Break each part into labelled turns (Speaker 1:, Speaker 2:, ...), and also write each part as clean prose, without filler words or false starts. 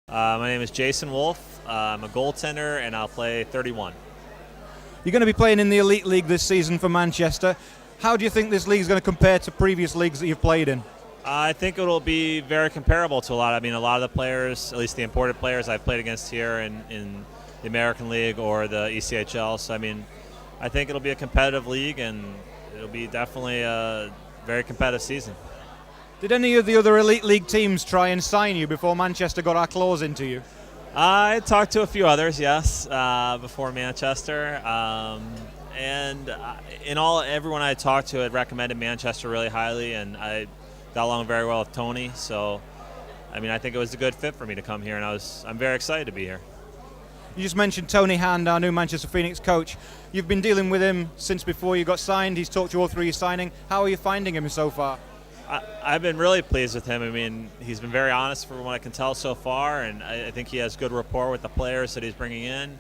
Speaker 1: My name is Jason Wolfe. I'm a goaltender, and I'll play 31.
Speaker 2: You're going to be playing in the Elite League this season for Manchester. How do you think this league is going to compare to previous leagues that you've played in?
Speaker 1: I think it'll be very comparable to a lot. A lot of the players, at least the imported players I've played against here in the American League or the ECHL. So, I think it'll be a competitive league, and it'll be definitely a very competitive season.
Speaker 2: Did any of the other Elite League teams try and sign you before Manchester got our claws into you?
Speaker 1: I talked to a few others, yes, before Manchester. Everyone I talked to had recommended Manchester really highly, and I got along very well with Tony. So, I think it was a good fit for me to come here, and I'm very excited to be here.
Speaker 2: You just mentioned Tony Hand, our new Manchester Phoenix coach. You've been dealing with him since before you got signed. He's talked you all through your signing. How are you finding him so far?
Speaker 1: I've been really pleased with him. He's been very honest from what I can tell so far, and I think he has good rapport with the players that he's bringing in.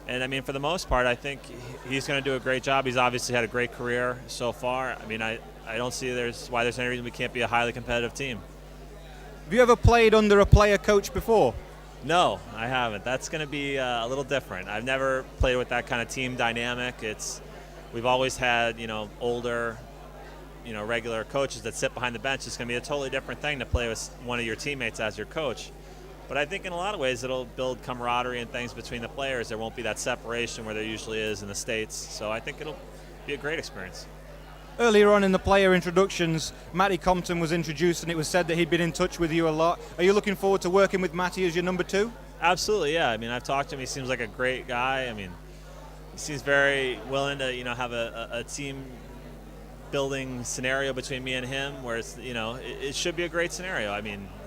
Speaker 1: And, for the most part, I think he's going to do a great job. He's obviously had a great career so far. I don't see why there's any reason we can't be a highly competitive team.
Speaker 2: Have you ever played under a player coach before?
Speaker 1: No, I haven't. That's going to be a little different. I've never played with that kind of team dynamic. We've always had, older, regular coaches that sit behind the bench. It's going to be a totally different thing to play with one of your teammates as your coach. But I think in a lot of ways it'll build camaraderie and things between the players. There won't be that separation where there usually is in the States. So I think it'll be a great experience.
Speaker 2: Earlier on in the player introductions, Matty Compton was introduced, and it was said that he'd been in touch with you a lot. Are you looking forward to working with Matty as your number two?
Speaker 1: Absolutely, yeah. I've talked to him. He seems like a great guy. He seems very willing to, have a team building scenario between me and him where it should be a great scenario.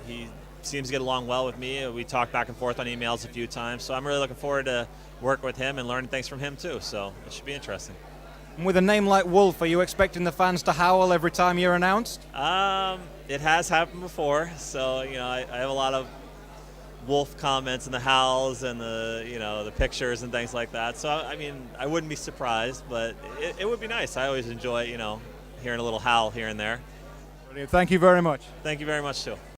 Speaker 1: He seems to get along well with me. We talked back and forth on emails a few times, so I'm really looking forward to working with him and learning things from him too, so it should be interesting.
Speaker 2: And with a name like Wolfe, are you expecting the fans to howl every time you're announced?
Speaker 1: It has happened before, so I have a lot of Wolf comments and the howls and the pictures and things like that. So I wouldn't be surprised, but it would be nice. I always enjoy hearing a little howl here and there.
Speaker 2: Brilliant. Thank you very much.
Speaker 1: Thank you very much too.